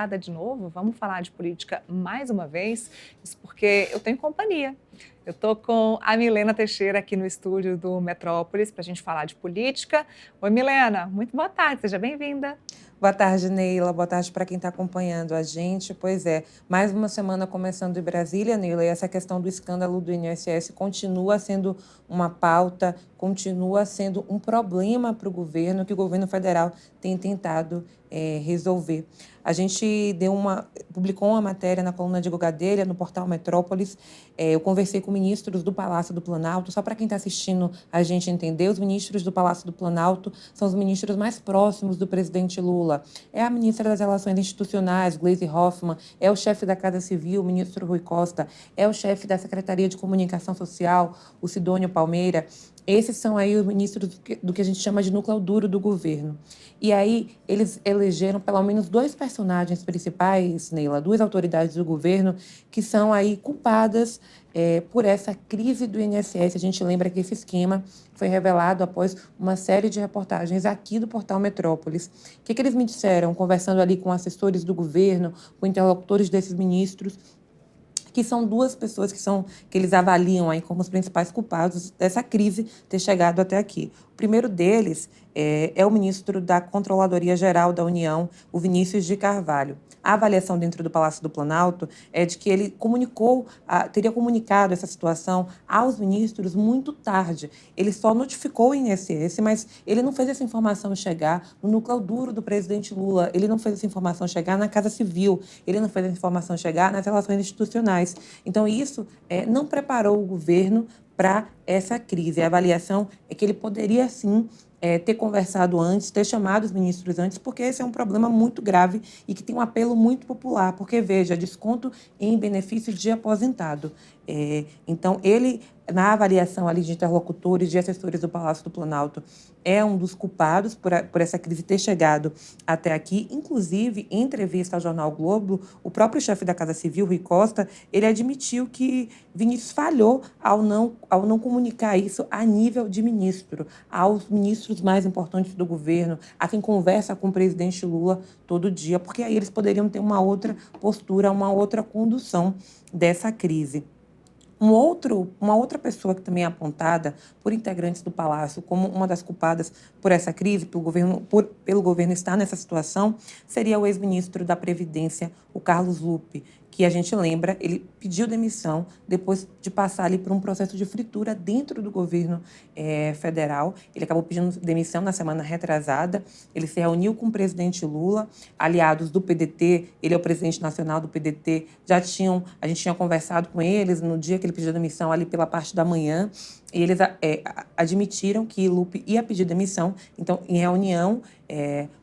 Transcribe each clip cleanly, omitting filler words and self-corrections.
De novo, vamos falar de política mais uma vez, isso porque eu tenho companhia. Eu estou com a Milena Teixeira aqui no estúdio do Metrópolis para a gente falar de política. Oi, Milena, muito boa tarde, seja bem-vinda. Boa tarde, Neila. Boa tarde para quem está acompanhando a gente. Pois é, mais uma semana começando em Brasília, Neila, e essa questão do escândalo do INSS continua sendo uma pauta, continua sendo um problema para o governo, que o governo federal tem tentado resolver. A gente publicou uma matéria na coluna de Gogadelha, no portal Metrópolis. Eu conversei com ministros do Palácio do Planalto. Só para quem está assistindo a gente entender, os ministros do Palácio do Planalto são os ministros mais próximos do presidente Lula. É a ministra das Relações Institucionais, Gleisi Hoffmann, é o chefe da Casa Civil, o ministro Rui Costa, é o chefe da Secretaria de Comunicação Social, o Sidônio Palmeira. Esses são aí os ministros do que a gente chama de núcleo duro do governo. E aí eles elegeram pelo menos dois personagens principais, Neila, duas autoridades do governo que são aí culpadas por essa crise do INSS. A gente lembra que esse esquema foi revelado após uma série de reportagens aqui do portal Metrópolis. O que eles me disseram, conversando ali com assessores do governo, com interlocutores desses ministros, que são duas pessoas que eles avaliam aí como os principais culpados dessa crise ter chegado até aqui. O primeiro deles é o ministro da Controladoria Geral da União, o Vinícius de Carvalho. A avaliação dentro do Palácio do Planalto é de que ele teria comunicado essa situação aos ministros muito tarde. Ele só notificou o INSS, mas ele não fez essa informação chegar no núcleo duro do presidente Lula, ele não fez essa informação chegar na Casa Civil, ele não fez essa informação chegar nas relações institucionais. Então, isso não preparou o governo para essa crise. A avaliação é que ele poderia, sim, ter conversado antes, ter chamado os ministros antes, porque esse é um problema muito grave e que tem um apelo muito popular, porque, veja, desconto em benefícios de aposentado. Então, ele, na avaliação ali de interlocutores, de assessores do Palácio do Planalto, é um dos culpados por essa crise ter chegado até aqui. Inclusive, em entrevista ao jornal Globo, o próprio chefe da Casa Civil, Rui Costa, ele admitiu que Vinícius falhou ao não comunicar isso a nível de ministro, aos ministros mais importantes do governo, a quem conversa com o presidente Lula todo dia, porque aí eles poderiam ter uma outra postura, uma outra condução dessa crise. Uma outra pessoa que também é apontada por integrantes do Palácio como uma das culpadas por essa crise, pelo governo estar nessa situação, seria o ex-ministro da Previdência, o Carlos Lupe, que a gente lembra, ele pediu demissão depois de passar ali por um processo de fritura dentro do governo federal. Ele acabou pedindo demissão na semana retrasada. Ele se reuniu com o presidente Lula, aliados do PDT, ele é o presidente nacional do PDT, a gente tinha conversado com eles no dia que ele pediu demissão, ali pela parte da manhã, e eles admitiram que Lupe ia pedir demissão. Então, em reunião,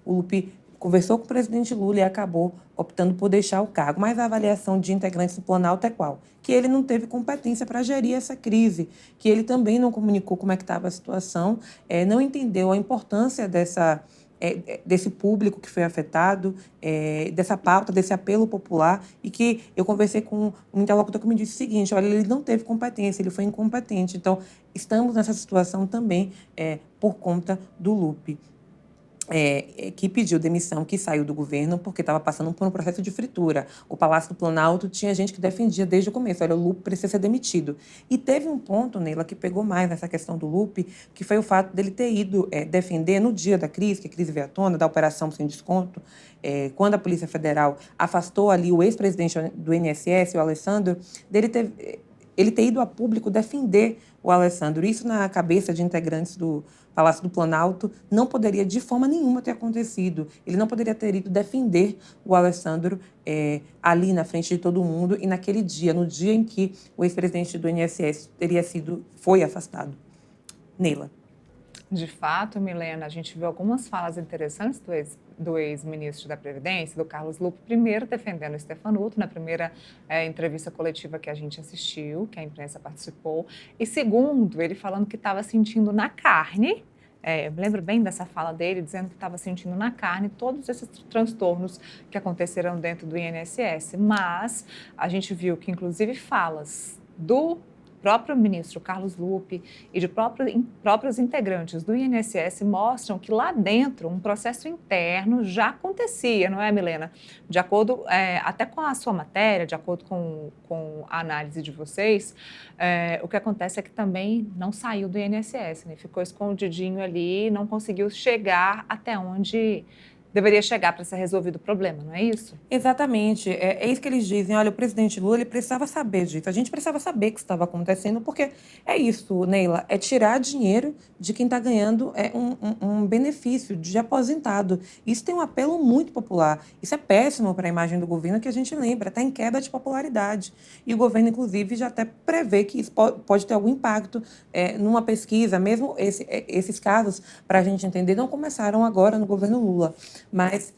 o Lupe conversou com o presidente Lula e acabou optando por deixar o cargo. Mas a avaliação de integrantes do Planalto é qual? Que ele não teve competência para gerir essa crise, que ele também não comunicou como é que estava a situação, não entendeu a importância desse público que foi afetado, dessa pauta, desse apelo popular, e que eu conversei com um interlocutor que me disse o seguinte: olha, ele não teve competência, ele foi incompetente. Então, estamos nessa situação também por conta do Lupe. Que pediu demissão, que saiu do governo porque estava passando por um processo de fritura. O Palácio do Planalto tinha gente que defendia desde o começo: olha, o Lupe precisa ser demitido. E teve um ponto, Neila, que pegou mais nessa questão do Lupe, que foi o fato dele ter ido defender no dia da crise, que a crise veio à tona, da operação sem desconto, quando a Polícia Federal afastou ali o ex-presidente do INSS, o Alessandro, ele ter ido a público defender o Alessandro. Isso, na cabeça de integrantes do Palácio do Planalto, não poderia de forma nenhuma ter acontecido. Ele não poderia ter ido defender o Alessandro ali na frente de todo mundo e naquele dia, no dia em que o ex-presidente do INSS foi afastado. Neila. De fato, Milena, a gente viu algumas falas interessantes do ex-ministro da Previdência, do Carlos Lupe, primeiro defendendo o Stefanuto, na primeira entrevista coletiva que a gente assistiu, que a imprensa participou, e segundo, ele falando que estava sentindo na carne, eu me lembro bem dessa fala dele, dizendo que estava sentindo na carne todos esses transtornos que aconteceram dentro do INSS, mas a gente viu que, inclusive, falas do próprio ministro Carlos Lupe e de próprios integrantes do INSS mostram que lá dentro um processo interno já acontecia, não é, Milena? De acordo, até com a sua matéria, de acordo com a análise de vocês, o que acontece é que também não saiu do INSS, né? Ficou escondidinho ali, não conseguiu chegar até onde deveria chegar para ser resolvido o problema, não é isso? Exatamente. É isso que eles dizem. Olha, o presidente Lula ele precisava saber disso. A gente precisava saber que isso estava acontecendo, porque é isso, Neila, é tirar dinheiro de quem está ganhando um benefício de aposentado. Isso tem um apelo muito popular. Isso é péssimo para a imagem do governo, que a gente lembra, está em queda de popularidade. E o governo, inclusive, já até prevê que isso pode ter algum impacto numa pesquisa, mesmo esses casos, para a gente entender, não começaram agora no governo Lula. Mas,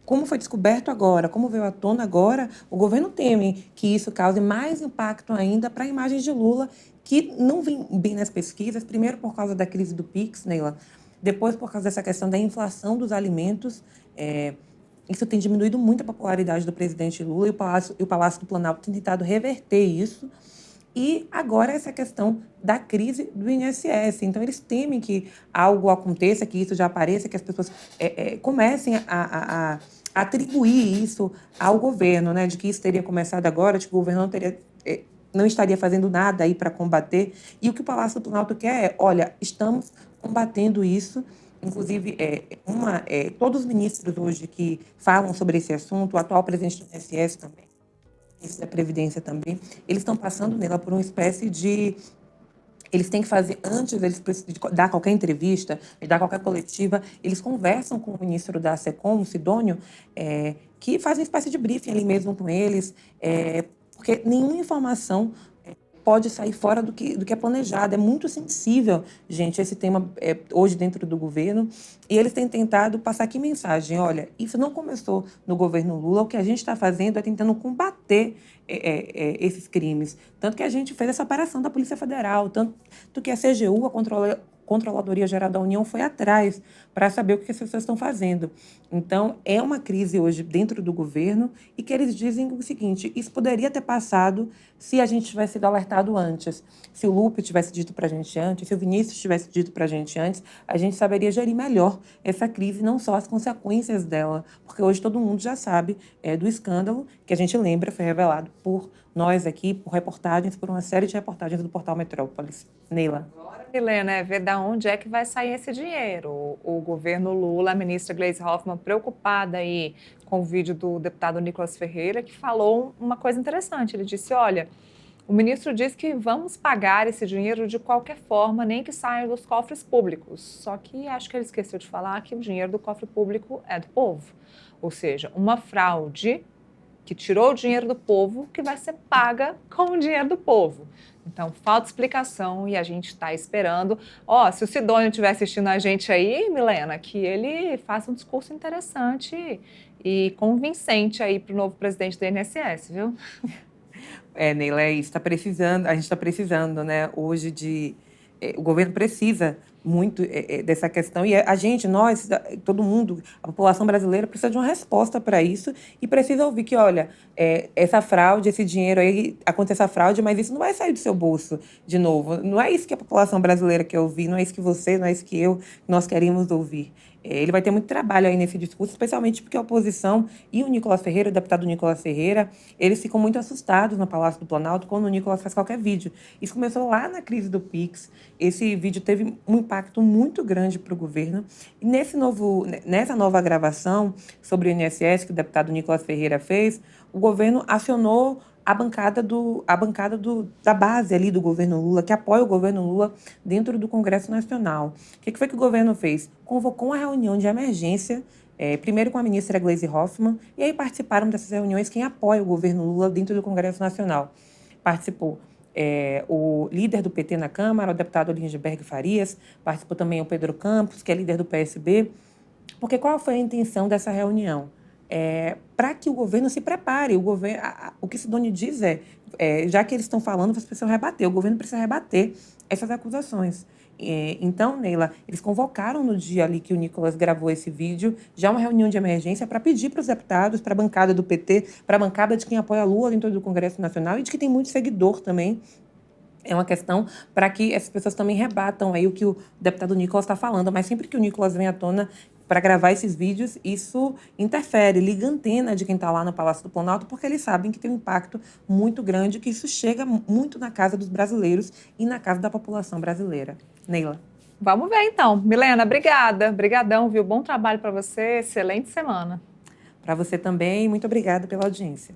como foi descoberto agora, como veio à tona agora, o governo teme que isso cause mais impacto ainda para a imagem de Lula, que não vem bem nas pesquisas, primeiro por causa da crise do Pix, Neila, depois por causa dessa questão da inflação dos alimentos. Isso tem diminuído muito a popularidade do presidente Lula e o Palácio do Planalto tem tentado reverter isso. E agora essa questão da crise do INSS. Então, eles temem que algo aconteça, que isso já apareça, que as pessoas comecem a atribuir isso ao governo, né? De que isso teria começado agora, de que o governo não estaria fazendo nada aí para combater. E o que o Palácio do Planalto quer é, olha, estamos combatendo isso. Inclusive, todos os ministros hoje que falam sobre esse assunto, o atual presidente do INSS também, isso da Previdência também, eles estão passando nela por uma espécie de... Eles têm que fazer, antes de dar qualquer entrevista, de dar qualquer coletiva, eles conversam com o ministro da SECOM, o Sidônio, que faz uma espécie de briefing ali mesmo com eles, porque nenhuma informação pode sair fora do que é planejado. É muito sensível, gente, esse tema hoje dentro do governo. E eles têm tentado passar que mensagem? Olha, isso não começou no governo Lula. O que a gente está fazendo é tentando combater esses crimes. Tanto que a gente fez essa operação da Polícia Federal, tanto que a CGU, a Controladoria Geral da União, foi atrás para saber o que as pessoas estão fazendo. Então, é uma crise hoje dentro do governo e que eles dizem o seguinte, isso poderia ter passado se a gente tivesse sido alertado antes. Se o Lupe tivesse dito para a gente antes, se o Vinícius tivesse dito para a gente antes, a gente saberia gerir melhor essa crise, não só as consequências dela, porque hoje todo mundo já sabe do escândalo, que a gente lembra, foi revelado por nós aqui, por reportagens, por uma série de reportagens do portal Metrópolis. Neila. Milena, ver de onde é que vai sair esse dinheiro. O governo Lula, a ministra Gleisi Hoffmann, preocupada aí com o vídeo do deputado Nicolas Ferreira, que falou uma coisa interessante. Ele disse, olha, o ministro diz que vamos pagar esse dinheiro de qualquer forma, nem que saia dos cofres públicos. Só que acho que ele esqueceu de falar que o dinheiro do cofre público é do povo. Ou seja, uma fraude que tirou o dinheiro do povo, que vai ser paga com o dinheiro do povo. Então, falta explicação e a gente está esperando. Se o Sidônio estiver assistindo a gente aí, Milena, que ele faça um discurso interessante e convincente aí para o novo presidente do INSS, viu? Neila, é isso. A gente está precisando, né, hoje o governo precisa muito dessa questão e a gente, nós, todo mundo, a população brasileira precisa de uma resposta para isso e precisa ouvir que, olha, essa fraude, esse dinheiro aí, acontece essa fraude, mas isso não vai sair do seu bolso de novo. Não é isso que a população brasileira quer ouvir, não é isso que você, não é isso que nós queremos ouvir. Ele vai ter muito trabalho aí nesse discurso, especialmente porque a oposição e o Nicolas Ferreira, o deputado Nicolas Ferreira, eles ficam muito assustados no Palácio do Planalto quando o Nicolas faz qualquer vídeo. Isso começou lá na crise do Pix. Esse vídeo teve um impacto muito grande para o governo. E nessa nova gravação sobre o INSS que o deputado Nicolas Ferreira fez, o governo acionou a bancada da base ali do governo Lula, que apoia o governo Lula dentro do Congresso Nacional. O que foi que o governo fez? Convocou uma reunião de emergência, primeiro com a ministra Gleisi Hoffmann, e aí participaram dessas reuniões quem apoia o governo Lula dentro do Congresso Nacional. Participou o líder do PT na Câmara, o deputado Lindbergh Farias, participou também o Pedro Campos, que é líder do PSB, porque qual foi a intenção dessa reunião? Para que o governo se prepare. O que Sidônio diz já que eles estão falando, vocês precisam rebater, o governo precisa rebater essas acusações. Então, Neila, eles convocaram no dia ali que o Nicolas gravou esse vídeo, já uma reunião de emergência para pedir para os deputados, para a bancada do PT, para a bancada de quem apoia a Lula dentro do Congresso Nacional e de que tem muito seguidor também É uma questão para que essas pessoas também rebatam aí o que o deputado Nicolas está falando, mas sempre que o Nicolas vem à tona para gravar esses vídeos, isso interfere, liga a antena de quem está lá no Palácio do Planalto, porque eles sabem que tem um impacto muito grande, que isso chega muito na casa dos brasileiros e na casa da população brasileira. Neila. Vamos ver então. Milena, obrigada. Obrigadão, viu? Bom trabalho para você. Excelente semana. Para você também, muito obrigada pela audiência.